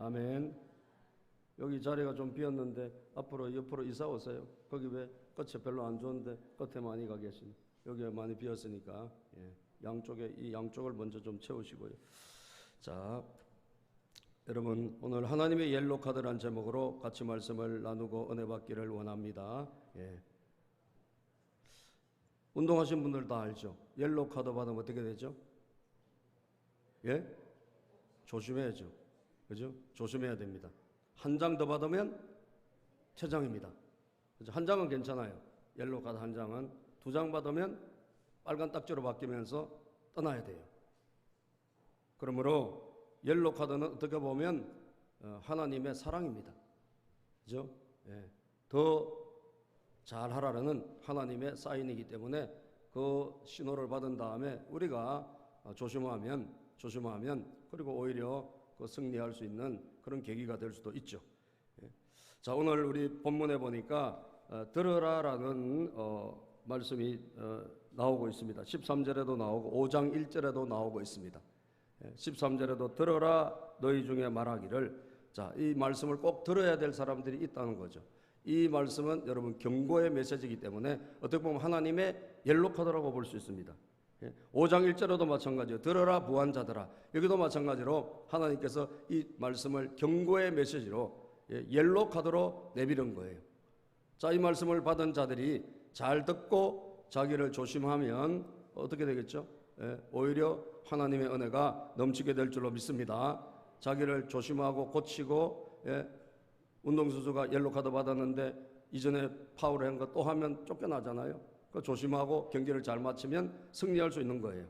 아멘. 여기 자리가 좀 비었는데 앞으로 옆으로 이사 오세요. 거기 왜 끝에 별로 안 좋은데 끝에 많이 가 계시네. 여기 많이 비었으니까 양쪽에 이 양쪽을 먼저 좀 채우시고요. 자, 여러분 오늘 하나님의 옐로 카드란 제목으로 같이 말씀을 나누고 은혜 받기를 원합니다. 운동하신 분들 다 알죠? 옐로 카드 받으면 어떻게 되죠? 조심해야죠. 그죠? 조심해야 됩니다. 한 장 더 받으면 퇴장입니다. 그죠? 한 장은 괜찮아요. 옐로 카드 한 장은. 두 장 받으면 빨간 딱지로 바뀌면서 떠나야 돼요. 그러므로 옐로 카드는 어떻게 보면 하나님의 사랑입니다. 그죠? 더 잘하라는 하나님의 사인이기 때문에 그 신호를 받은 다음에 우리가 조심하면 그리고 오히려 그 승리할 수 있는 그런 계기가 될 수도 있죠. 자, 오늘 우리 본문에 보니까 들으라라는 말씀이 나오고 있습니다. 13절에도 나오고 5장 1절에도 나오고 있습니다. 13절에도 들어라 너희 중에 말하기를. 자, 이 말씀을 꼭 들어야 될 사람들이 있다는 거죠. 이 말씀은 여러분 경고의 메시지이기 때문에 어떻게 보면 하나님의 옐로 카드라고 볼 수 있습니다. 5장 1절에도 마찬가지예요. 들어라 부한자들아. 여기도 마찬가지로 하나님께서 이 말씀을 경고의 메시지로 옐로 카드로 내비는 거예요. 자, 이 말씀을 받은 자들이 잘 듣고 자기를 조심하면 어떻게 되겠죠? 오히려 하나님의 은혜가 넘치게 될 줄로 믿습니다. 자기를 조심하고 고치고, 운동선수가 옐로 카드 받았는데 이전에 파울을 한 거 또 하면 쫓겨나잖아요. 그 조심하고 경기를 잘 마치면 승리할 수 있는 거예요.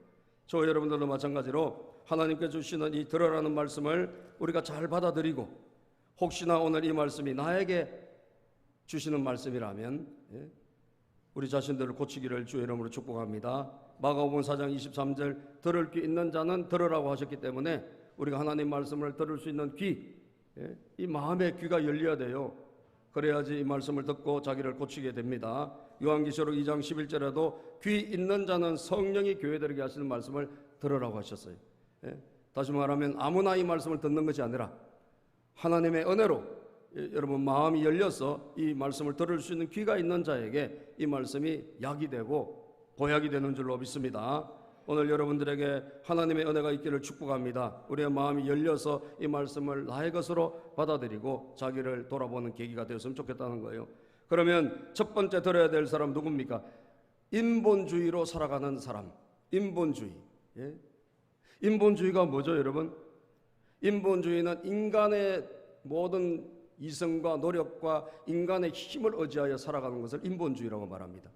저 여러분들도 마찬가지로 하나님께 주시는 이 들어라는 말씀을 우리가 잘 받아들이고, 혹시나 오늘 이 말씀이 나에게 주시는 말씀이라면 우리 자신들을 고치기를 주의 이름으로 축복합니다. 마가복음 4장 23절 들을 귀 있는 자는 들으라고 하셨기 때문에 우리가 하나님 말씀을 들을 수 있는 귀, 이 마음의 귀가 열려야 돼요. 그래야지 이 말씀을 듣고 자기를 고치게 됩니다. 요한계시록 2장 11절에도 귀 있는 자는 성령이 교회들에게 하시는 말씀을 들으라고 하셨어요. 다시 말하면 아무나 이 말씀을 듣는 것이 아니라 하나님의 은혜로 여러분 마음이 열려서 이 말씀을 들을 수 있는 귀가 있는 자에게 이 말씀이 약이 되고 보약이 되는 줄로 믿습니다. 오늘 여러분들에게 하나님의 은혜가 있기를 축복합니다. 우리의 마음이 열려서 이 말씀을 나의 것으로 받아들이고 자기를 돌아보는 계기가 되었으면 좋겠다는 거예요. 그러면 첫 번째 들어야 될 사람 누굽니까? 인본주의로 살아가는 사람. 인본주의. 인본주의가 뭐죠, 여러분? 인본주의는 인간의 모든 이성과 노력과 인간의 힘을 의지하여 살아가는 것을 인본주의라고 말합니다.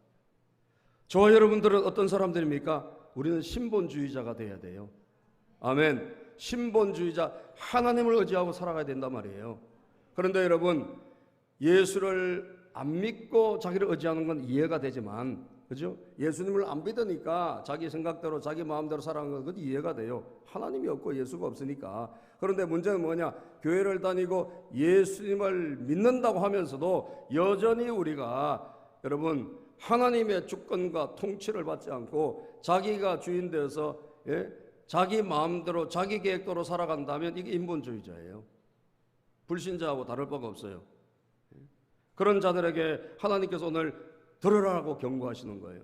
저와 여러분들은 어떤 사람들입니까? 우리는 신본주의자가 돼야 돼요. 아멘. 신본주의자, 하나님을 의지하고 살아가야 된단 말이에요. 그런데 여러분, 예수를 안 믿고 자기를 의지하는 건 이해가 되지만, 그죠? 예수님을 안 믿으니까 자기 생각대로 자기 마음대로 살아가는 건 이해가 돼요. 하나님이 없고 예수가 없으니까. 그런데 문제는 뭐냐? 교회를 다니고 예수님을 믿는다고 하면서도 여전히 우리가 여러분 하나님의 주권과 통치를 받지 않고 자기가 주인 되어서 자기 마음대로 자기 계획대로 살아간다면 이게 인본주의자예요. 불신자하고 다를 바가 없어요. 그런 자들에게 하나님께서 오늘 들으라고 경고하시는 거예요.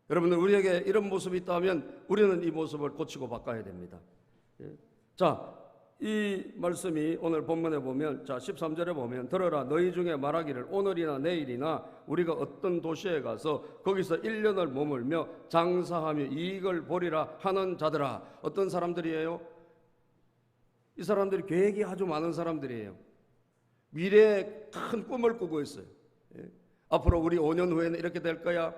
여러분들, 우리에게 이런 모습이 있다면 우리는 이 모습을 고치고 바꿔야 됩니다. 자, 이 말씀이 오늘 본문에 보면, 자 13절에 보면 들어라 너희 중에 말하기를 오늘이나 내일이나 우리가 어떤 도시에 가서 거기서 1년을 머물며 장사하며 이익을 보리라 하는 자들아. 어떤 사람들이에요? 이 사람들이 계획이 아주 많은 사람들이에요. 미래에 큰 꿈을 꾸고 있어요. 앞으로 우리 5년 후에는 이렇게 될 거야.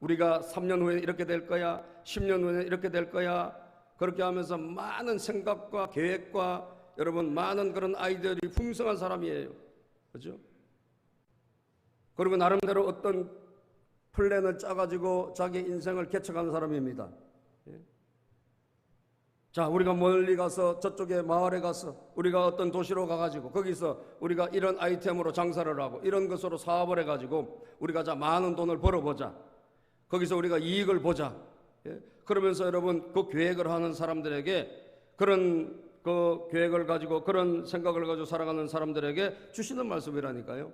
우리가 3년 후에는 이렇게 될 거야. 10년 후에는 이렇게 될 거야. 그렇게 하면서 많은 생각과 계획과 여러분 많은 그런 아이디어들이 풍성한 사람이에요. 그렇죠? 그리고 나름대로 어떤 플랜을 짜가지고 자기 인생을 개척하는 사람입니다. 자, 우리가 멀리 가서 저쪽에 마을에 가서 우리가 어떤 도시로 가가지고 거기서 우리가 이런 아이템으로 장사를 하고 이런 것으로 사업을 해가지고 우리가 자 많은 돈을 벌어보자. 거기서 우리가 이익을 보자. 그러면서 여러분 그 계획을 하는 사람들에게 그런 그 계획을 가지고 그런 생각을 가지고 살아가는 사람들에게 주시는 말씀이라니까요.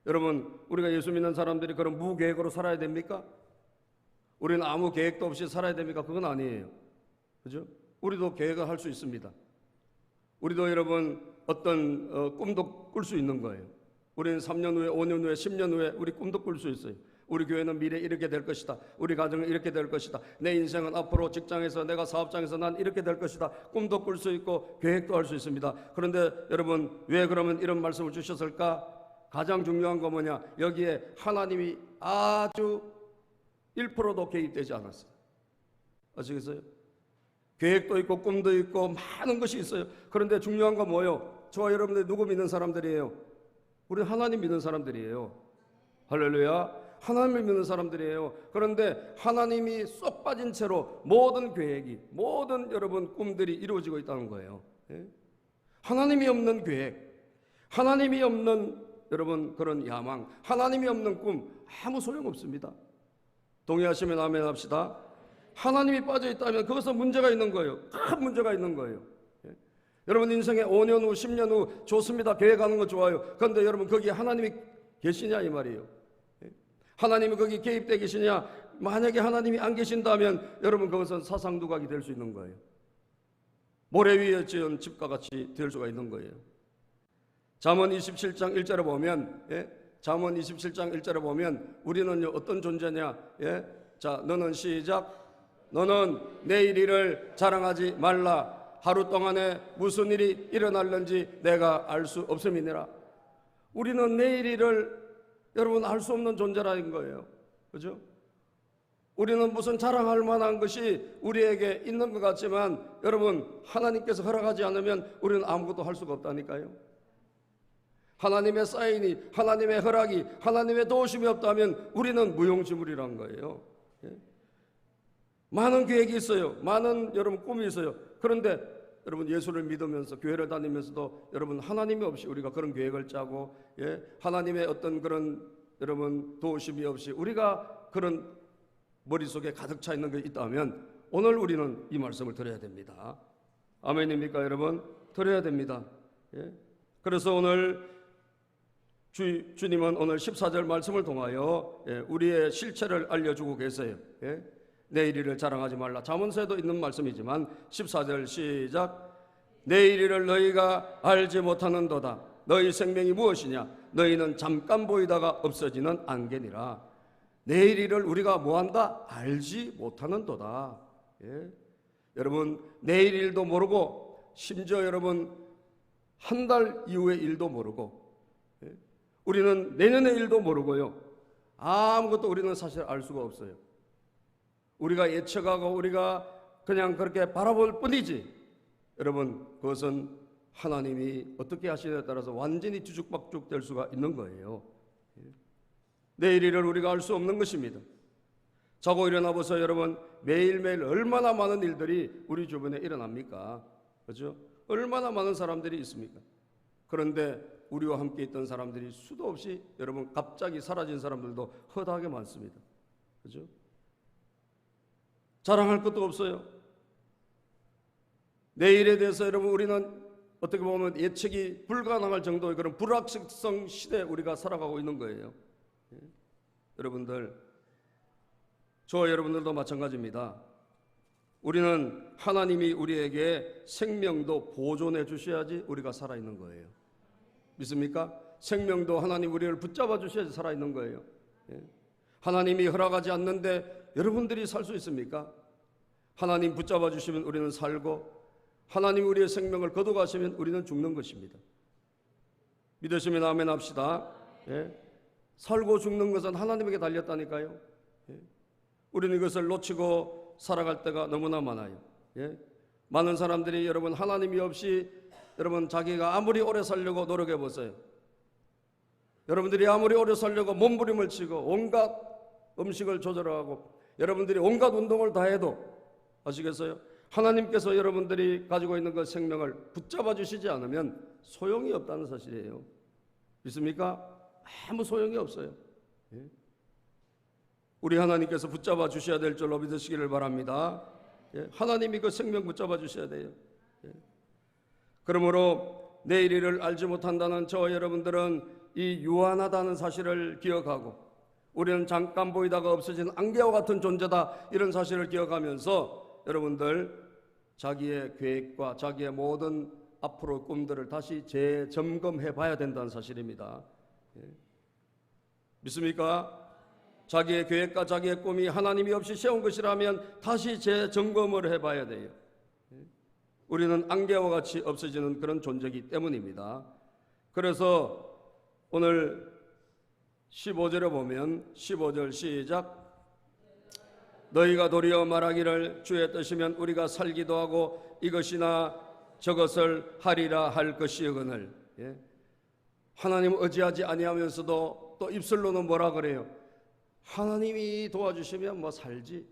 여러분, 우리가 예수 믿는 사람들이 그런 무계획으로 살아야 됩니까? 우리는 아무 계획도 없이 살아야 됩니까? 그건 아니에요. 그죠? 우리도 계획을 할 수 있습니다. 우리도 여러분 어떤 꿈도 꿀 수 있는 거예요. 우리는 3년 후에, 5년 후에, 10년 후에 우리 꿈도 꿀 수 있어요. 우리 교회는 미래 이렇게 될 것이다. 우리 가정은 이렇게 될 것이다. 내 인생은 앞으로 직장에서, 내가 사업장에서 난 이렇게 될 것이다. 꿈도 꿀 수 있고 계획도 할 수 있습니다. 그런데 여러분, 왜 그러면 이런 말씀을 주셨을까? 가장 중요한 거 뭐냐? 여기에 하나님이 아주 1%도 개입되지 않았어요. 아시겠어요? 계획도 있고 꿈도 있고 많은 것이 있어요. 그런데 중요한 건 뭐예요? 저와 여러분들이 누구 믿는 사람들이에요? 우리 하나님 믿는 사람들이에요. 할렐루야. 하나님을 믿는 사람들이에요. 그런데 하나님이 쏙 빠진 채로 모든 계획이, 모든 여러분 꿈들이 이루어지고 있다는 거예요. 하나님이 없는 계획, 하나님이 없는 여러분 그런 야망, 하나님이 없는 꿈 아무 소용없습니다. 동의하시면 아멘 합시다. 하나님이 빠져 있다면 그것은 문제가 있는 거예요. 큰 문제가 있는 거예요. 여러분 인생에 5년 후, 10년 후 좋습니다. 계획하는 거 좋아요. 그런데 여러분 거기에 하나님이 계시냐 이 말이에요. 하나님이 거기 개입되어 계시냐? 만약에 하나님이 안 계신다면 여러분 그것은 사상두각이 될 수 있는 거예요. 모래 위에 지은 집과 같이 될 수가 있는 거예요. 잠언 27장 1절에 보면 잠언 27장 1절에 보면 우리는 어떤 존재냐? 자, 너는 시작. 너는 내일 일을 자랑하지 말라. 하루 동안에 무슨 일이 일어날는지 내가 알 수 없음이니라. 우리는 내일 일을 여러분 알 수 없는 존재라는 거예요. 그죠? 우리는 무슨 자랑할 만한 것이 우리에게 있는 것 같지만 여러분 하나님께서 허락하지 않으면 우리는 아무것도 할 수가 없다니까요. 하나님의 사인이, 하나님의 허락이, 하나님의 도우심이 없다면 우리는 무용지물이란 거예요. 많은 계획이 있어요. 많은 여러분 꿈이 있어요. 그런데 여러분 예수를 믿으면서 교회를 다니면서도 여러분 하나님이 없이 우리가 그런 계획을 짜고 하나님의 어떤 그런 여러분 도우심이 없이 우리가 그런 머릿속에 가득 차 있는 게 있다면 오늘 우리는 이 말씀을 드려야 됩니다. 아멘입니까 여러분? 드려야 됩니다. 그래서 오늘 주님은 오늘 14절 말씀을 통하여 우리의 실체를 알려주고 계세요. 내일 일을 자랑하지 말라. 잠언서에도 있는 말씀이지만 14절 시작. 내일 일을 너희가 알지 못하는도다. 너희 생명이 무엇이냐? 너희는 잠깐 보이다가 없어지는 안개니라. 내일 일을 우리가 뭐한다? 알지 못하는도다. 여러분 내일 일도 모르고 심지어 여러분 한 달 이후의 일도 모르고 우리는 내년의 일도 모르고요. 아무것도 우리는 사실 알 수가 없어요. 우리가 예측하고 우리가 그냥 그렇게 바라볼 뿐이지 여러분 그것은 하나님이 어떻게 하시느냐에 따라서 완전히 뒤죽박죽 될 수가 있는 거예요. 내일 일을 우리가 알 수 없는 것입니다. 자고 일어나 보세요. 여러분 매일매일 얼마나 많은 일들이 우리 주변에 일어납니까? 그렇죠? 얼마나 많은 사람들이 있습니까? 그런데 우리와 함께 있던 사람들이 수도 없이 여러분 갑자기 사라진 사람들도 허다하게 많습니다. 그렇죠? 자랑할 것도 없어요. 내일에 대해서 여러분 우리는 어떻게 보면 예측이 불가능할 정도의 그런 불확실성 시대에 우리가 살아가고 있는 거예요. 여러분들, 저와 여러분들도 마찬가지입니다. 우리는 하나님이 우리에게 생명도 보존해 주셔야지 우리가 살아있는 거예요. 믿습니까? 생명도 하나님 우리를 붙잡아 주셔야지 살아있는 거예요. 하나님이 허락하지 않는데 여러분들이 살 수 있습니까? 하나님 붙잡아 주시면 우리는 살고 하나님 우리의 생명을 거둬가시면 우리는 죽는 것입니다. 믿으시면 아멘 합시다. 살고 죽는 것은 하나님에게 달렸다니까요. 우리는 이것을 놓치고 살아갈 때가 너무나 많아요. 많은 사람들이 여러분 하나님이 없이 여러분 자기가 아무리 오래 살려고 노력해 보세요. 여러분들이 아무리 오래 살려고 몸부림을 치고 온갖 음식을 조절하고 여러분들이 온갖 운동을 다 해도 아시겠어요? 하나님께서 여러분들이 가지고 있는 그 생명을 붙잡아 주시지 않으면 소용이 없다는 사실이에요. 믿습니까? 아무 소용이 없어요. 우리 하나님께서 붙잡아 주셔야 될 줄로 믿으시기를 바랍니다. 하나님이 그 생명 붙잡아 주셔야 돼요. 그러므로 내일 일을 알지 못한다는 저와 여러분들은 이 유한하다는 사실을 기억하고, 우리는 잠깐 보이다가 없어진 안개와 같은 존재다, 이런 사실을 기억하면서 여러분들 자기의 계획과 자기의 모든 앞으로 꿈들을 다시 재점검해 봐야 된다는 사실입니다. 믿습니까? 자기의 계획과 자기의 꿈이 하나님이 없이 세운 것이라면 다시 재점검을 해봐야 돼요. 우리는 안개와 같이 없어지는 그런 존재이기 때문입니다. 그래서 오늘 15절에 보면, 15절 시작. 너희가 도리어 말하기를 주의 뜻이면 우리가 살기도 하고 이것이나 저것을 하리라 할 것이거늘. 하나님 의지하지 아니하면서도 또 입술로는 뭐라 그래요? 하나님이 도와주시면 뭐 살지,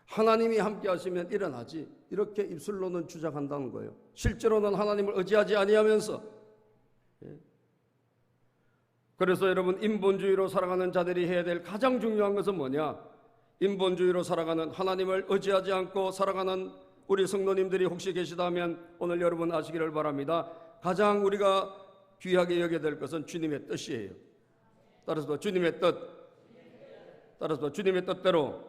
하나님이 함께 하시면 일어나지, 이렇게 입술로는 주장한다는 거예요. 실제로는 하나님을 의지하지 아니하면서. 그래서 여러분, 인본주의로 살아가는 자들이 해야 될 가장 중요한 것은 뭐냐? 인본주의로 살아가는, 하나님을 의지하지 않고 살아가는 우리 성도님들이 혹시 계시다면 오늘 여러분 아시기를 바랍니다. 가장 우리가 귀하게 여겨야 될 것은 주님의 뜻이에요. 따라서 주님의 뜻, 따라서 주님의 뜻대로,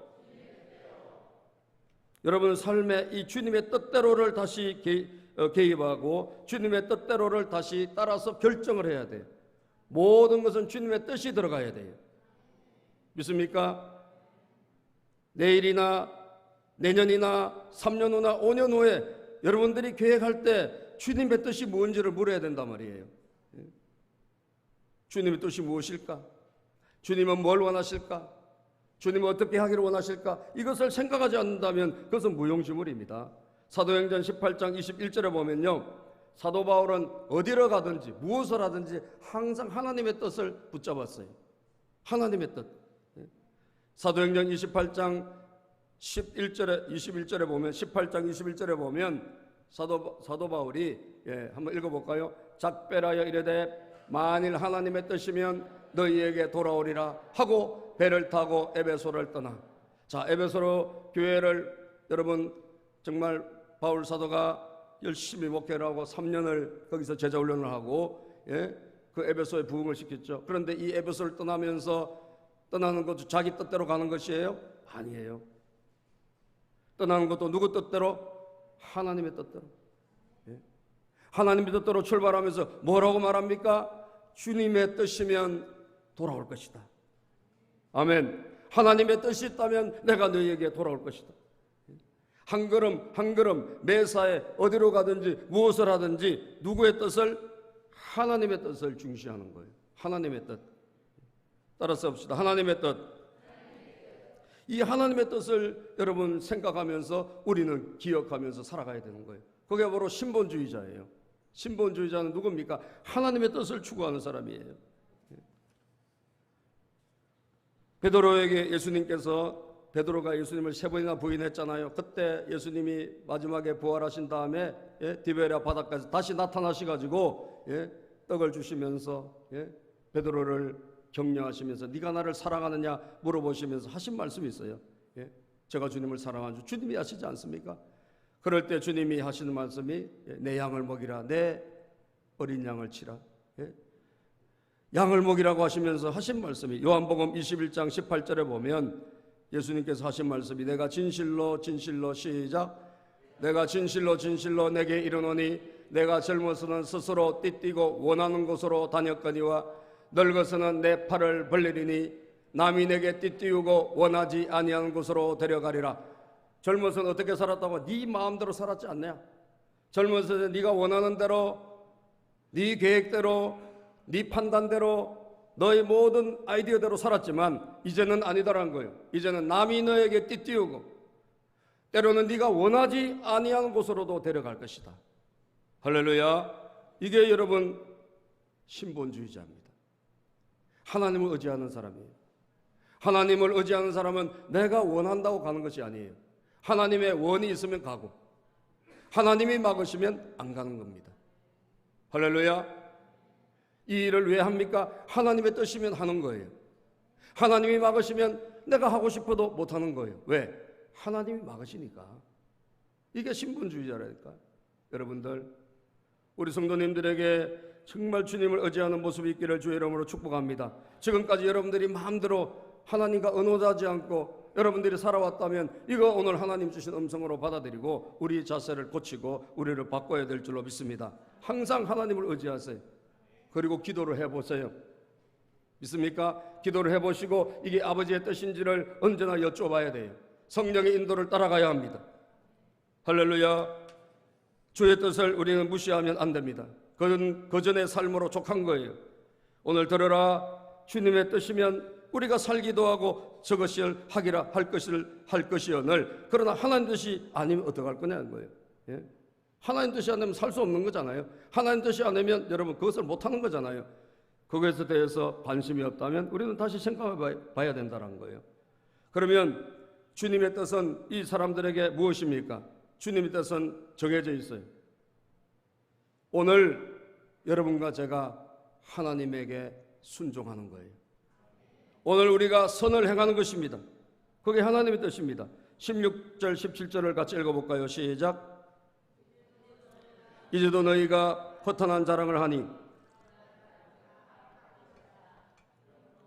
여러분 삶에 이 주님의 뜻대로를 다시 개입하고 주님의 뜻대로를 다시 따라서 결정을 해야 돼요. 모든 것은 주님의 뜻이 들어가야 돼요. 믿습니까? 내일이나 내년이나 3년 후나 5년 후에 여러분들이 계획할 때 주님의 뜻이 무엇인지를 물어야 된단 말이에요. 주님의 뜻이 무엇일까? 주님은 뭘 원하실까? 주님은 어떻게 하기를 원하실까? 이것을 생각하지 않는다면 그것은 무용지물입니다. 사도행전 18장 21절에 보면요, 사도 바울은 어디로 가든지 무엇을 하든지 항상 하나님의 뜻을 붙잡았어요. 하나님의 뜻. 사도행전 28장 11절에 21절에 보면, 18장 21절에 보면 사도 바울이 한번 읽어볼까요? 작별하여 이르되 만일 하나님의 뜻이면 너희에게 돌아오리라 하고 배를 타고 에베소를 떠나. 자, 에베소로 교회를 여러분 정말 바울 사도가 열심히 목회를 하고 3년을 거기서 제자 훈련을 하고 그 에베소에 부흥을 시켰죠. 그런데 이 에베소를 떠나면서, 떠나는 것도 자기 뜻대로 가는 것이에요? 아니에요. 떠나는 것도 누구 뜻대로? 하나님의 뜻대로. 하나님의 뜻대로 출발하면서 뭐라고 말합니까? 주님의 뜻이면 돌아올 것이다. 아멘. 하나님의 뜻이 있다면 내가 너희에게 돌아올 것이다. 한 걸음 한 걸음 매사에 어디로 가든지 무엇을 하든지 누구의 뜻을? 하나님의 뜻을 중시하는 거예요. 하나님의 뜻. 따라서 봅시다. 하나님의 뜻. 이 하나님의 뜻을 여러분 생각하면서 우리는 기억하면서 살아가야 되는 거예요. 그게 바로 신본주의자예요. 신본주의자는 누굽니까? 하나님의 뜻을 추구하는 사람이에요. 베드로에게 베드로가 예수님을 3번이나 부인했잖아요. 그때 예수님이 마지막에 부활하신 다음에 디베랴 바닷가에서 다시 나타나셔가지고 떡을 주시면서 베드로를 격려하시면서 네가 나를 사랑하느냐 물어보시면서 하신 말씀이 있어요. 제가 주님을 사랑하는 줄 주님이 아시지 않습니까? 그럴 때 주님이 하시는 말씀이 내 양을 먹이라, 내 어린 양을 치라. 양을 먹이라고 하시면서 하신 말씀이 요한복음 21장 18절에 보면 예수님께서 하신 말씀이 내가 진실로 진실로 시작 내가 진실로 진실로 내게 이르노니 내가 젊어서는 스스로 띠뛰고 원하는 곳으로 다녔거니와 늙어서는 내 팔을 벌리리니 남이 내게 띠띠우고 원하지 아니하는 곳으로 데려가리라. 젊어서는 어떻게 살았다고? 네 마음대로 살았지 않냐? 젊어서는 네가 원하는 대로, 네 계획대로, 네 판단대로, 너의 모든 아이디어대로 살았지만 이제는 아니다라는 거예요. 이제는 남이 너에게 띠띠우고 때로는 네가 원하지 아니하는 곳으로도 데려갈 것이다. 할렐루야. 이게 여러분 신본주의자입니다. 하나님을 의지하는 사람이에요. 하나님을 의지하는 사람은 내가 원한다고 가는 것이 아니에요. 하나님의 원이 있으면 가고 하나님이 막으시면 안 가는 겁니다. 할렐루야. 이 일을 왜 합니까? 하나님의 뜻이면 하는 거예요. 하나님이 막으시면 내가 하고 싶어도 못하는 거예요. 왜? 하나님이 막으시니까. 이게 신본주의자라니까. 여러분들 우리 성도님들에게 정말 주님을 의지하는 모습이 있기를 주의 이름으로 축복합니다. 지금까지 여러분들이 마음대로 하나님과 언어하지 않고 여러분들이 살아왔다면 이거 오늘 하나님 주신 음성으로 받아들이고 우리 자세를 고치고 우리를 바꿔야 될 줄로 믿습니다. 항상 하나님을 의지하세요. 그리고 기도를 해보세요. 믿습니까? 기도를 해보시고 이게 아버지의 뜻인지를 언제나 여쭤봐야 돼요. 성령의 인도를 따라가야 합니다. 할렐루야. 주의 뜻을 우리는 무시하면 안 됩니다. 그건 그전의 삶으로 족한 거예요. 오늘 들어라. 주님의 뜻이면 우리가 살기도 하고 저것이 하기라 할 것이오늘. 그러나 하나님 뜻이 아니면 어떡할 거냐는 거예요. 예? 하나님 뜻이 안 되면 살 수 없는 거잖아요. 하나님 뜻이 안 되면 여러분 그것을 못하는 거잖아요. 그것에 대해서 관심이 없다면 우리는 다시 생각해 봐야 된다는 거예요. 그러면 주님의 뜻은 이 사람들에게 무엇입니까? 주님의 뜻은 정해져 있어요. 오늘 여러분과 제가 하나님에게 순종하는 거예요. 오늘 우리가 선을 행하는 것입니다. 그게 하나님의 뜻입니다. 16절 17절을 같이 읽어볼까요? 시작. 이제도 너희가 허탄한 자랑을 하니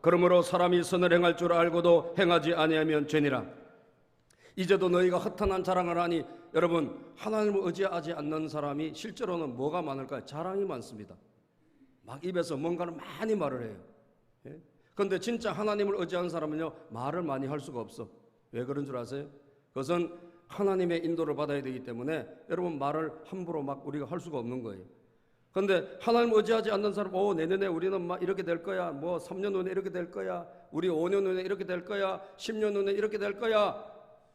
그러므로 사람이 선을 행할 줄 알고도 행하지 아니하면 죄니라. 이제도 너희가 허탄한 자랑을 하니, 여러분 하나님을 의지하지 않는 사람이 실제로는 뭐가 많을까요? 자랑이 많습니다. 막 입에서 뭔가를 많이 말을 해요. 그런데 진짜 하나님을 의지하는 사람은요 말을 많이 할 수가 없어. 왜 그런 줄 아세요? 그것은 하나님의 인도를 받아야 되기 때문에 여러분 말을 함부로 막 우리가 할 수가 없는 거예요. 그런데 하나님을 의지하지 않는 사람, 내년에 우리는 막 이렇게 될 거야, 뭐 3년 후에 이렇게 될 거야, 우리 5년 후에 이렇게 될 거야, 10년 후에 이렇게 될 거야.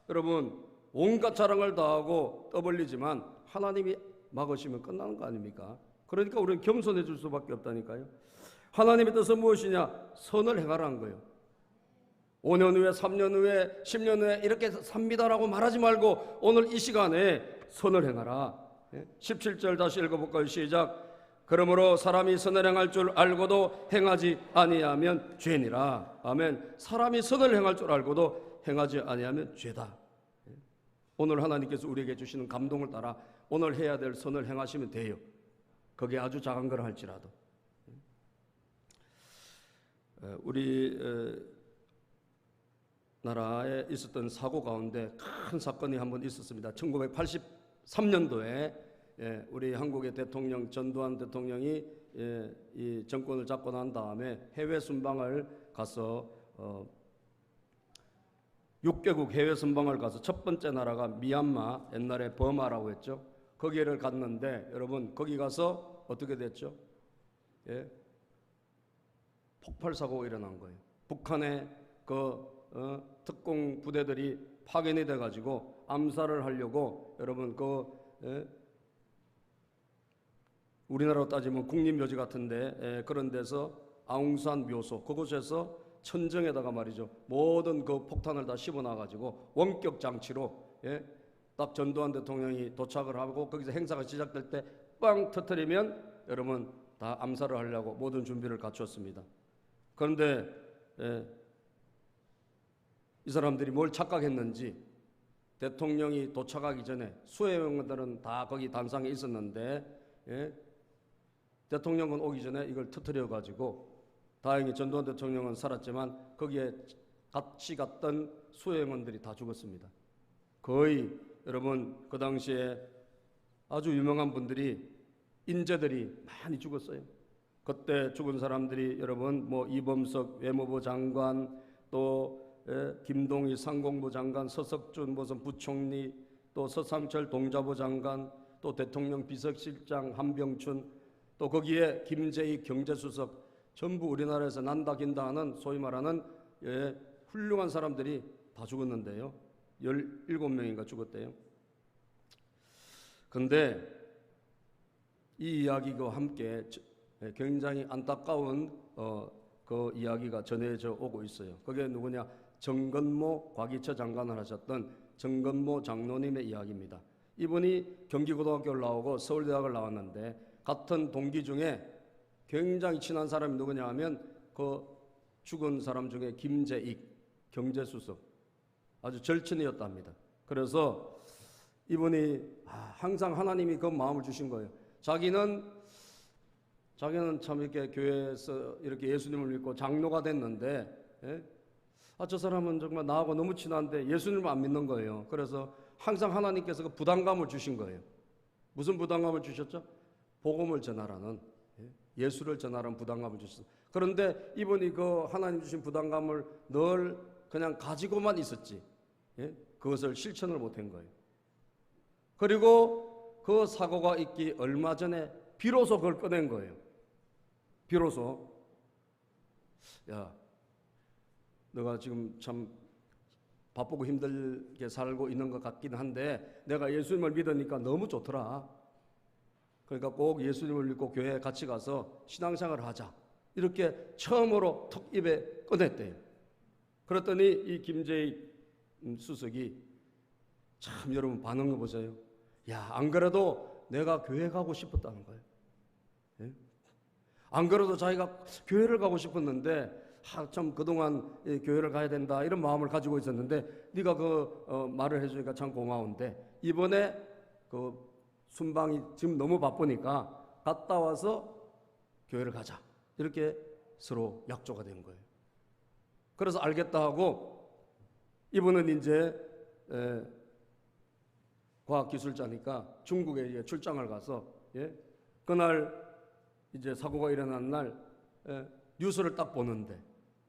여러분 온갖 자랑을 다 하고 떠벌리지만 하나님이 막으시면 끝나는 거 아닙니까? 그러니까 우리는 겸손해질 수밖에 없다니까요. 하나님의 뜻은 무엇이냐? 선을 행하라는 거예요. 5년 후에 3년 후에 10년 후에 이렇게 삽니다라고 말하지 말고 오늘 이 시간에 선을 행하라. 17절 다시 읽어볼까요? 시작. 그러므로 사람이 선을 행할 줄 알고도 행하지 아니하면 죄니라. 아멘. 사람이 선을 행할 줄 알고도 행하지 아니하면 죄다. 오늘 하나님께서 우리에게 주시는 감동을 따라 오늘 해야 될 선을 행하시면 돼요. 그게 아주 작은 걸 할지라도. 우리 나라에 있었던 사고 가운데 큰 사건이 한번 있었습니다. 1983년도에 우리 한국의 대통령 전두환 대통령이 이 정권을 잡고 난 다음에 해외 순방을 가서 6개국 해외 순방을 가서 첫 번째 나라가 미얀마, 옛날에 버마라고 했죠. 거기를 갔는데 여러분 거기 가서 어떻게 됐죠? 폭발 사고가 일어난 거예요. 북한의 특공 부대들이 파견이 돼가지고 암살을 하려고 여러분 우리나라로 따지면 국립묘지 같은데 그런 데서 아웅산 묘소 그곳에서 천정에다가 말이죠 모든 그 폭탄을 다 씹어놔가지고 원격 장치로 딱 전두환 대통령이 도착을 하고 거기서 행사가 시작될 때 빵 터뜨리면 여러분 다 암살을 하려고 모든 준비를 갖췄습니다. 그런데 이 사람들이 뭘 착각했는지 대통령이 도착하기 전에 수백 명들은 다 거기 단상에 있었는데 대통령은 오기 전에 이걸 터뜨려 가지고 다행히 전두환 대통령은 살았지만 거기에 같이 갔던 수행원들이 다 죽었습니다. 거의 여러분 그 당시에 아주 유명한 분들이 인재들이 많이 죽었어요. 그때 죽은 사람들이 여러분 뭐 이범석 외무부 장관, 또 김동희 상공부 장관, 서석준 무슨 부총리, 또 서상철 동자부 장관, 또 대통령 비서실장 한병춘, 또 거기에 김재희 경제수석, 전부 우리나라에서 난다 긴다 하는 소위 말하는 훌륭한 사람들이 다 죽었는데요. 17명인가 죽었대요. 근데 이 이야기와 함께 굉장히 안타까운 그 이야기가 전해져 오고 있어요. 그게 누구냐? 정건모 과기처 장관을 하셨던 정건모 장로님의 이야기입니다. 이분이 경기고등학교를 나오고 서울대학을 나왔는데 같은 동기 중에 굉장히 친한 사람이 누구냐 하면 그 죽은 사람 중에 김재익 경제수석, 아주 절친이었답니다. 그래서 이분이 항상 하나님이 그 마음을 주신 거예요. 자기는 참 이렇게 교회에서 이렇게 예수님을 믿고 장로가 됐는데, 예? 저 사람은 정말 나하고 너무 친한데 예수님을 안 믿는 거예요. 그래서 항상 하나님께서 그 부담감을 주신 거예요. 무슨 부담감을 주셨죠? 복음을 전하라는, 예수를 전하라는 부담감을 주셨어요. 그런데 이분이 그 하나님 주신 부담감을 늘 그냥 가지고만 있었지, 그것을 실천을 못한 거예요. 그리고 그 사고가 있기 얼마 전에 비로소 그걸 꺼낸 거예요. 비로소, 야, 너가 지금 참 바쁘고 힘들게 살고 있는 것 같긴 한데 내가 예수님을 믿으니까 너무 좋더라. 그러니까 꼭 예수님을 믿고 교회에 같이 가서 신앙생활을 하자. 이렇게 처음으로 턱 입에 꺼냈대요. 그랬더니 이 김재희 수석이 참 여러분 반응을 보세요. 야, 안 그래도 내가 교회 가고 싶었다는 거예요. 예? 안 그래도 자기가 교회를 가고 싶었는데 참 그동안 교회를 가야 된다 이런 마음을 가지고 있었는데 네가 그 말을 해주니까 참 고마운데 이번에 그 순방이 지금 너무 바쁘니까 갔다 와서 교회를 가자 이렇게 서로 약조가 된 거예요. 그래서 알겠다 하고 이분은 이제 과학기술자니까 중국에 출장을 가서 그날 이제 사고가 일어난 날 뉴스를 딱 보는데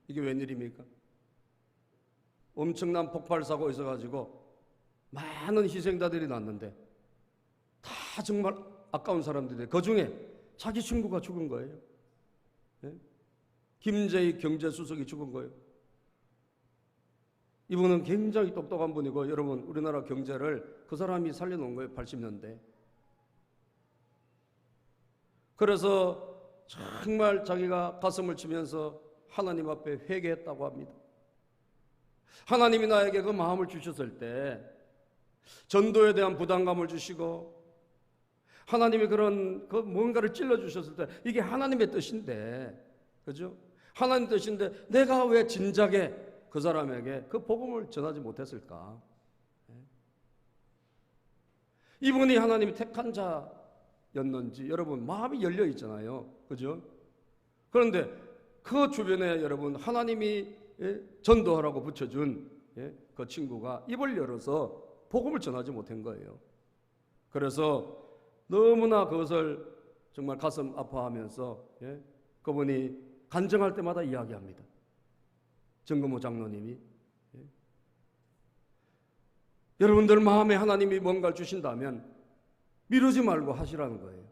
이게 웬일입니까? 엄청난 폭발 사고 있어가지고 많은 희생자들이 났는데 다 정말 아까운 사람들이 그 중에 자기 친구가 죽은 거예요. 김재희 경제수석이 죽은 거예요. 이분은 굉장히 똑똑한 분이고 여러분 우리나라 경제를 그 사람이 살려놓은 거예요. 80년대. 그래서 정말 자기가 가슴을 치면서 하나님 앞에 회개했다고 합니다. 하나님이 나에게 그 마음을 주셨을 때 전도에 대한 부담감을 주시고 하나님이 그런 그 뭔가를 찔러 주셨을 때 이게 하나님의 뜻인데, 그죠? 하나님 뜻인데 내가 왜 진작에 그 사람에게 그 복음을 전하지 못했을까? 이분이 하나님이 택한 자였는지 여러분 마음이 열려 있잖아요, 그죠? 그런데 그 주변에 여러분 하나님이 전도하라고 붙여준 그 친구가 입을 열어서 복음을 전하지 못한 거예요. 그래서 너무나 그것을 정말 가슴 아파하면서 그분이 간증할 때마다 이야기합니다. 정금호 장로님이 여러분들 마음에 하나님이 뭔가를 주신다면 미루지 말고 하시라는 거예요.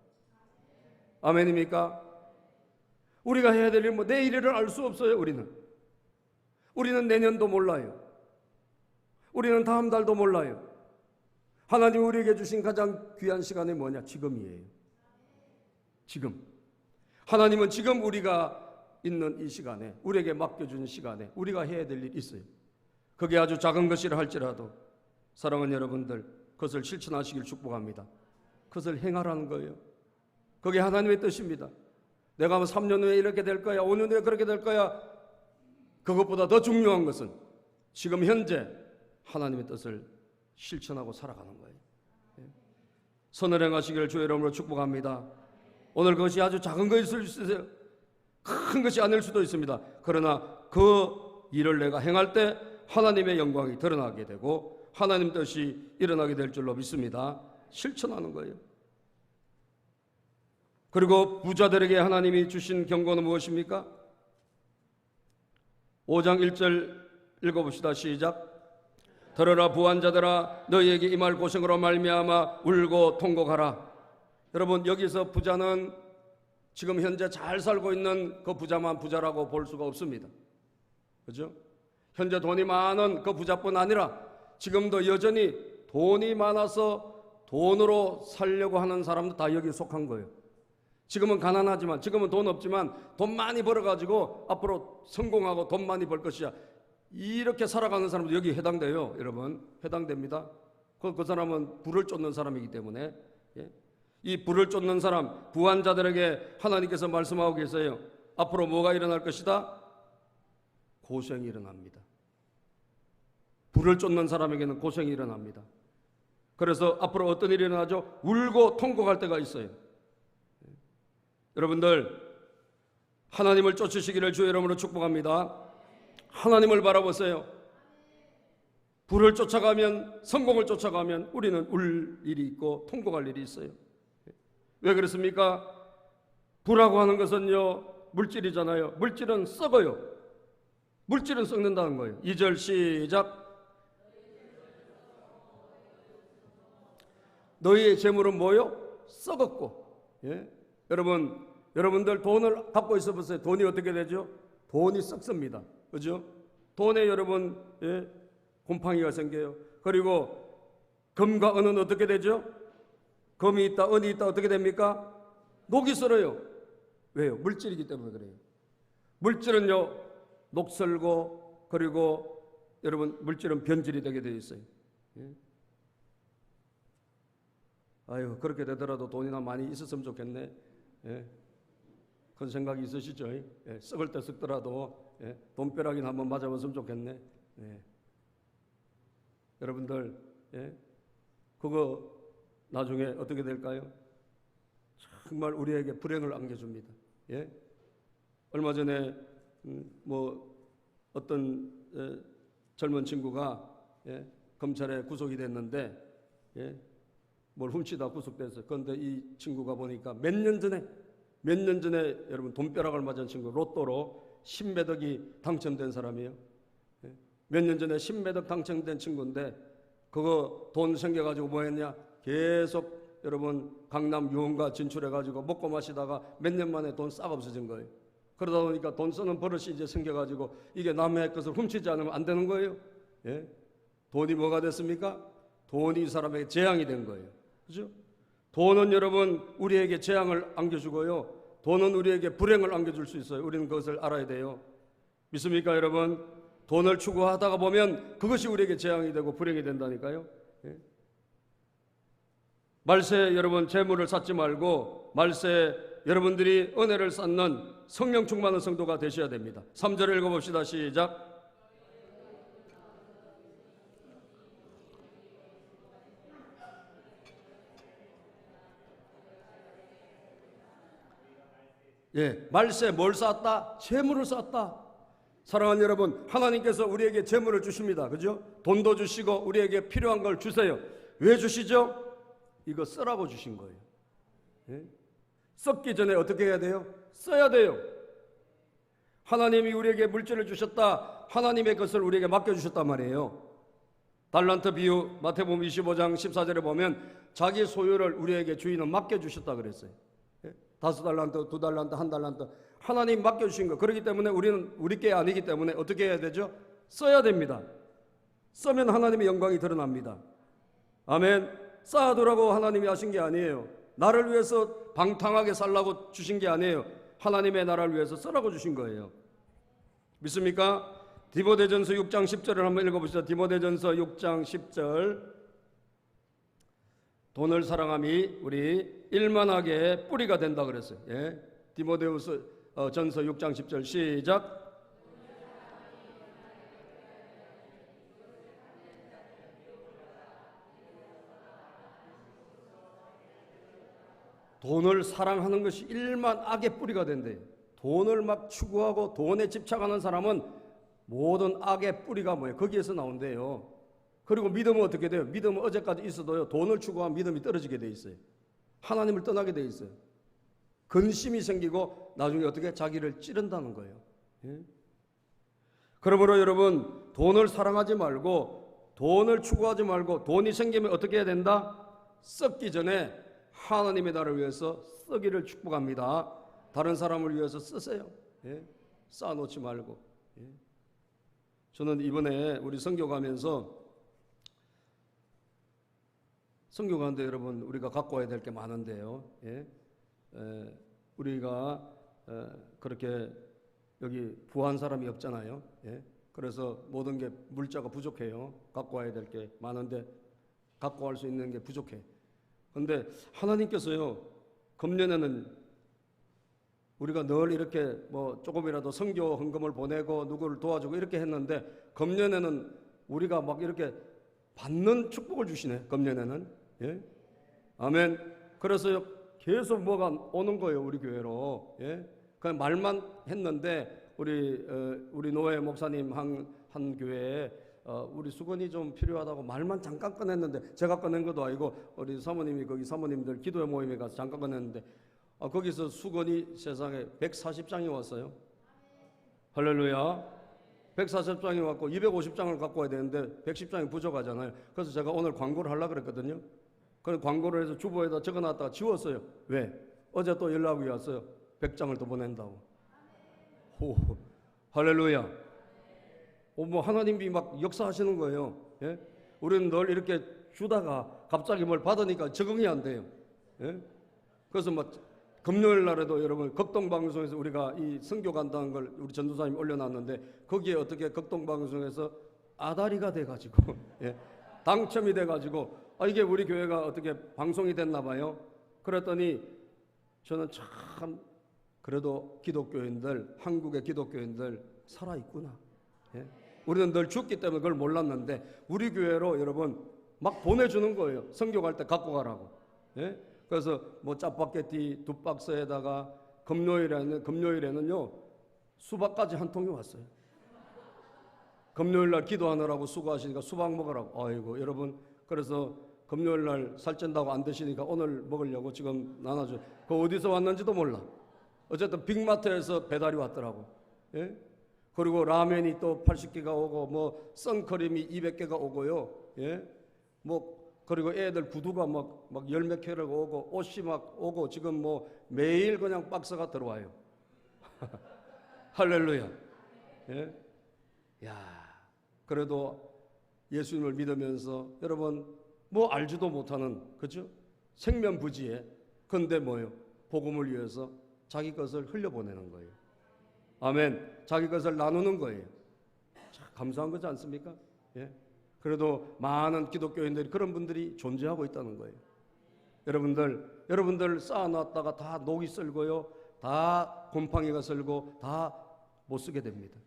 아멘입니까? 우리가 해야 될 일 뭐 내일을 알 수 없어요. 우리는 내년도 몰라요. 우리는 다음 달도 몰라요. 하나님 우리에게 주신 가장 귀한 시간이 뭐냐? 지금이에요. 지금. 하나님은 지금 우리가 있는 이 시간에, 우리에게 맡겨준 시간에 우리가 해야 될 일이 있어요. 그게 아주 작은 것이라 할지라도 사랑하는 여러분들 그것을 실천하시길 축복합니다. 그것을 행하라는 거예요. 그게 하나님의 뜻입니다. 내가 뭐 3년 후에 이렇게 될 거야, 5년 후에 그렇게 될 거야. 그것보다 더 중요한 것은 지금 현재 하나님의 뜻을 실천하고 살아가는 거예요. 선을 행하시기를 주의 이름으로 축복합니다. 오늘 그것이 아주 작은 것일 수 있어요. 큰 것이 아닐 수도 있습니다. 그러나 그 일을 내가 행할 때 하나님의 영광이 드러나게 되고 하나님 뜻이 일어나게 될 줄로 믿습니다. 실천하는 거예요. 그리고 부자들에게 하나님이 주신 경고는 무엇입니까? 5장 1절 읽어봅시다. 시작. 들으라 부한자들아 너희에게 임할 고생으로 말미암아 울고 통곡하라. 여러분 여기서 부자는 지금 현재 잘 살고 있는 그 부자만 부자라고 볼 수가 없습니다. 그죠? 현재 돈이 많은 그 부자뿐 아니라 지금도 여전히 돈이 많아서 돈으로 살려고 하는 사람도 다 여기에 속한 거예요. 지금은 가난하지만, 지금은 돈 없지만 돈 많이 벌어가지고 앞으로 성공하고 돈 많이 벌 것이야. 이렇게 살아가는 사람도 여기 해당돼요. 여러분 해당됩니다. 그 사람은 불을 쫓는 사람이기 때문에 이 불을 쫓는 사람, 부한자들에게 하나님께서 말씀하고 계세요. 앞으로 뭐가 일어날 것이다? 고생이 일어납니다. 불을 쫓는 사람에게는 고생이 일어납니다. 그래서 앞으로 어떤 일이 일어나죠? 울고 통곡할 때가 있어요. 여러분들 하나님을 쫓으시기를 주의 이름으로 축복합니다. 하나님을 바라보세요. 부를 쫓아가면, 성공을 쫓아가면 우리는 울 일이 있고 통곡할 일이 있어요. 왜 그렇습니까? 부라고 하는 것은요, 물질이잖아요. 물질은 썩어요. 물질은 썩는다는 거예요. 2절 시작. 너희의 재물은 뭐요? 썩었고. 예? 여러분들 돈을 갖고 있어 보세요. 돈이 어떻게 되죠? 돈이 썩습니다. 그죠? 돈에 여러분, 예? 곰팡이가 생겨요. 그리고 금과 은은 어떻게 되죠? 금이 있다, 은이 있다, 어떻게 됩니까? 녹이 슬어요. 왜요? 물질이기 때문에 그래요. 물질은요, 녹슬고, 그리고 여러분, 물질은 변질이 되게 되어 있어요. 예? 아유, 그렇게 되더라도 돈이나 많이 있었으면 좋겠네. 예? 그런 생각이 있으시죠? 예? 썩을 때 썩더라도, 예? 돈벼락이나 한번 맞아봤으면 좋겠네. 예? 여러분들, 예? 그거 나중에 어떻게 될까요? 정말 우리에게 불행을 안겨줍니다. 예? 얼마 전에 어떤 젊은 친구가, 예? 검찰에 구속이 됐는데, 예? 뭘 훔치다 구속됐어요. 그런데 이 친구가 보니까 몇 년 전에 여러분 돈벼락을 맞은 친구, 로또로 10매덕이 당첨된 사람이에요. 몇 년 전에 10매덕 당첨된 친구인데, 그거 돈 생겨가지고 뭐 했냐? 계속 여러분 강남 유흥가 진출해가지고 먹고 마시다가 몇 년 만에 돈 싹 없어진 거예요. 그러다 보니까 돈 쓰는 버릇이 이제 생겨가지고 이게 남의 것을 훔치지 않으면 안 되는 거예요. 예? 돈이 뭐가 됐습니까? 돈이 이 사람에게 재앙이 된 거예요. 그죠? 돈은 여러분 우리에게 재앙을 안겨주고요, 돈은 우리에게 불행을 안겨줄 수 있어요. 우리는 그것을 알아야 돼요. 믿습니까 여러분? 돈을 추구하다가 보면 그것이 우리에게 재앙이 되고 불행이 된다니까요. 예? 말세 여러분 재물을 쌓지 말고 말세 여러분들이 은혜를 쌓는 성령 충만한 성도가 되셔야 됩니다. 3절을 읽어봅시다. 시작. 예, 말세 뭘 쌓았다? 재물을 쌓았다. 사랑하는 여러분, 하나님께서 우리에게 재물을 주십니다. 그죠? 돈도 주시고 우리에게 필요한 걸 주세요. 왜 주시죠? 이거 쓰라고 주신 거예요. 예? 썩기 전에 어떻게 해야 돼요? 써야 돼요. 하나님이 우리에게 물질을 주셨다. 하나님의 것을 우리에게 맡겨주셨단 말이에요. 달란트 비유 마태복음 25장 14절에 보면 자기 소유를 우리에게 주인은 맡겨주셨다 그랬어요. 5달란트, 2달란트, 1달란트 하나님 맡겨주신 거. 그렇기 때문에 우리는 우리 게 아니기 때문에 어떻게 해야 되죠? 써야 됩니다. 쓰면 하나님의 영광이 드러납니다. 아멘. 쌓아두라고 하나님이 하신 게 아니에요. 나를 위해서 방탕하게 살라고 주신 게 아니에요. 하나님의 나라를 위해서 쓰라고 주신 거예요. 믿습니까? 디모데전서 6장 10절을 한번 읽어보시죠. 디모데전서 6장 10절. 돈을 사랑함이 우리 일만하게 뿌리가 된다 그랬어요. 예? 디모데후서 전서 6장 10절 시작. 돈을 사랑하는 것이 일만 악의 뿌리가 된대요. 돈을 막 추구하고 돈에 집착하는 사람은 모든 악의 뿌리가 뭐예요? 거기에서 나온대요. 그리고 믿음은 어떻게 돼요? 믿음은 어제까지 있어도요, 돈을 추구하면 믿음이 떨어지게 돼 있어요. 하나님을 떠나게 돼 있어요. 근심이 생기고 나중에 어떻게 자기를 찌른다는 거예요. 예? 그러므로 여러분, 돈을 사랑하지 말고 돈을 추구하지 말고 돈이 생기면 어떻게 해야 된다? 썩기 전에 하나님의 나라를 위해서 쓰기를 축복합니다. 다른 사람을 위해서 쓰세요. 예? 쌓아놓지 말고. 예? 저는 이번에 우리 선교 가면서 선교 가는데 여러분 우리가 갖고 와야 될 게 많은데요. 예? 우리가 그렇게 여기 부한 사람이 없잖아요. 예? 그래서 모든 게 물자가 부족해요. 갖고 와야 될 게 많은데 갖고 갈 수 있는 게 부족해. 그런데 하나님께서요, 금년에는 우리가 늘 이렇게 뭐 조금이라도 선교 헌금을 보내고 누구를 도와주고 이렇게 했는데 금년에는 우리가 막 이렇게 받는 축복을 주시네. 금년에는. 예? 아멘. 그래서 계속 뭐가 오는 거예요, 우리 교회로. 예? 그냥 말만 했는데 우리 노회 목사님 한 교회에 우리 수건이 좀 필요하다고 말만 잠깐 꺼냈는데, 제가 꺼낸 것도 아니고 우리 사모님이 거기 사모님들 기도회 모임에 가서 잠깐 꺼냈는데 거기서 수건이 세상에 140장이 왔어요. 할렐루야. 140장이 왔고 250장을 갖고 와야 되는데 110장이 부족하잖아요. 그래서 제가 오늘 광고를 하려고 그랬거든요. 그래서 광고를 해서 주보에다 적어놨다가 지웠어요. 왜? 어제 또 연락이 왔어요. 100장을 더 보낸다고. 오, 할렐루야. 뭐 하나님이 막 역사하시는 거예요. 예? 우리는 늘 이렇게 주다가 갑자기 뭘 받으니까 적응이 안 돼요. 예? 그래서 막 금요일 날에도 여러분 극동방송에서 우리가 이 선교 간다는 걸 우리 전도사님이 올려놨는데, 거기에 어떻게 극동방송에서 아다리가 돼가지고 예? 당첨이 돼가지고 이게 우리 교회가 어떻게 방송이 됐나 봐요. 그랬더니 저는 참 그래도 기독교인들, 한국의 기독교인들 살아있구나. 예? 우리는 늘 죽기 때문에 그걸 몰랐는데 우리 교회로 여러분 막 보내주는 거예요. 선교 갈 때 갖고 가라고. 예? 그래서 뭐 짜파게티 2박스에다가 금요일에는요 수박까지 한 통이 왔어요. 금요일 날 기도하느라고 수고하시니까 수박 먹으라고. 아이고 여러분, 그래서 금요일 날 살찐다고 안 드시니까 오늘 먹으려고 지금 나눠줘. 그 어디서 왔는지도 몰라. 어쨌든 빅마트에서 배달이 왔더라고. 예? 그리고 라면이 또 80개가 오고 뭐 선크림이 200개가 오고요. 예? 뭐 그리고 애들 구두가 막 열 몇 개를 오고 옷이 막 오고 지금 뭐 매일 그냥 박스가 들어와요. 할렐루야. 예? 야, 그래도 예수님을 믿으면서 여러분 뭐 알지도 못하는, 그죠? 생면부지에, 근데 뭐요? 복음을 위해서 자기 것을 흘려보내는 거예요. 아멘. 자기 것을 나누는 거예요. 참 감사한 거지 않습니까? 예? 그래도 많은 기독교인들이, 그런 분들이 존재하고 있다는 거예요. 여러분들 쌓아놨다가 다 녹이 쓸고요, 다 곰팡이가 쓸고 다 못 쓰게 됩니다.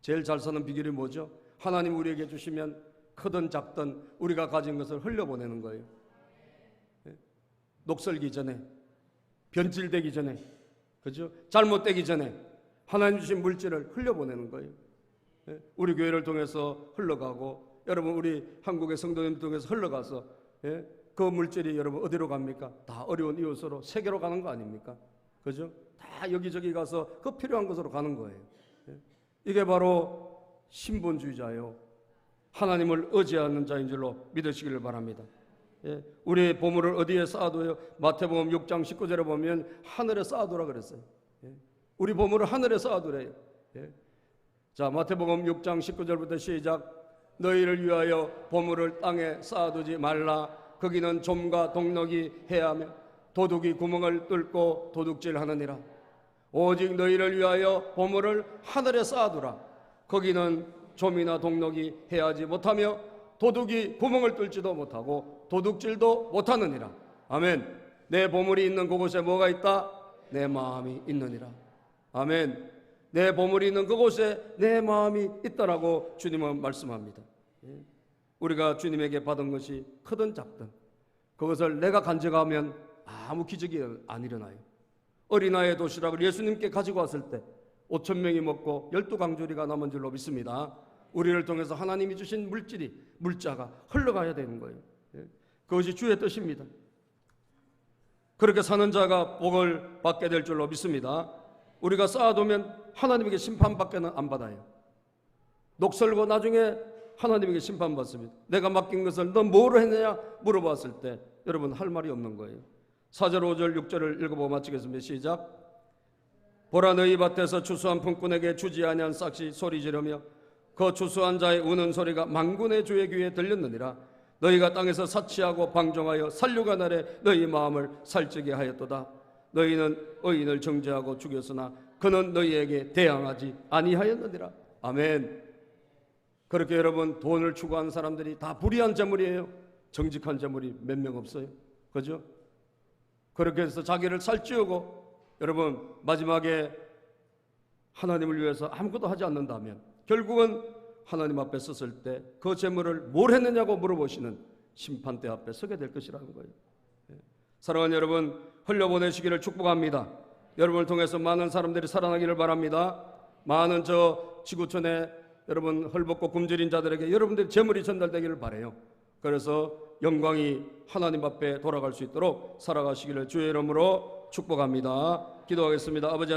제일 잘 사는 비결이 뭐죠? 하나님 우리에게 주시면 크든 작든 우리가 가진 것을 흘려보내는 거예요. 예? 녹슬기 전에, 변질되기 전에, 그죠? 잘못되기 전에 하나님 주신 물질을 흘려보내는 거예요. 예? 우리 교회를 통해서 흘러가고 여러분 우리 한국의 성도님들 통해서 흘러가서 예? 그 물질이 여러분 어디로 갑니까? 다 어려운 이웃으로, 세계로 가는 거 아닙니까? 그죠? 다 여기저기 가서 그 필요한 곳으로 가는 거예요. 예? 이게 바로 신본주의자예요. 하나님을 의지하는 자인 줄로 믿으시기를 바랍니다. 예? 우리 보물을 어디에 쌓아둬요? 마태복음 6장 19절에 보면 하늘에 쌓아두라 그랬어요. 예? 우리 보물을 하늘에 쌓아두래요. 예? 자, 마태복음 6장 19절부터 시작. 너희를 위하여 보물을 땅에 쌓아두지 말라. 거기는 좀과 동력이 해하며 도둑이 구멍을 뚫고 도둑질하느니라. 오직 너희를 위하여 보물을 하늘에 쌓아두라. 거기는 좀이나 동력이 해하지 못하며 도둑이 구멍을 뚫지도 못하고 도둑질도 못하느니라. 아멘. 내 보물이 있는 그곳에 뭐가 있다? 내 마음이 있느니라. 아멘. 내 보물이 있는 그곳에 내 마음이 있다라고 주님은 말씀합니다. 우리가 주님에게 받은 것이 크든 작든 그것을 내가 간직하면 아무 기적이 안 일어나요. 어린아이의 도시락을 예수님께 가지고 왔을 때 5,000명이 먹고 12강조리가 남은 줄로 믿습니다. 우리를 통해서 하나님이 주신 물자가 흘러가야 되는 거예요. 그것이 주의 뜻입니다. 그렇게 사는 자가 복을 받게 될 줄로 믿습니다. 우리가 쌓아두면 하나님에게 심판밖에는 안 받아요. 녹슬고 나중에 하나님에게 심판받습니다. 내가 맡긴 것을 너 뭐로 했느냐 물어봤을 때 여러분 할 말이 없는 거예요. 4절 5절 6절을 읽어보고 마치겠습니다. 시작. 보라, 너희 밭에서 추수한 품꾼에게 주지 아니한 싹시 소리 지르며 그 추수한 자의 우는 소리가 만군의 주의 귀에 들렸느니라. 너희가 땅에서 사치하고 방종하여 살류가 날에 너희 마음을 살찌게 하였도다. 너희는 의인을 정죄하고 죽였으나 그는 너희에게 대항하지 아니하였느니라. 아멘. 그렇게 여러분 돈을 추구하는 사람들이 다 불의한 재물이에요. 정직한 재물이 몇 명 없어요. 그죠? 그렇게 해서 자기를 살찌우고 여러분 마지막에 하나님을 위해서 아무것도 하지 않는다면 결국은 하나님 앞에 섰을 때 그 재물을 뭘 했느냐고 물어보시는 심판대 앞에 서게 될 것이라는 거예요. 사랑하는 여러분, 흘려보내시기를 축복합니다. 여러분을 통해서 많은 사람들이 살아나기를 바랍니다. 많은 저 지구촌에 여러분 헐벗고 굶주린 자들에게 여러분들의 재물이 전달되기를 바라요. 그래서 영광이 하나님 앞에 돌아갈 수 있도록 살아가시기를 주의 이름으로 축복합니다. 기도하겠습니다. 아버지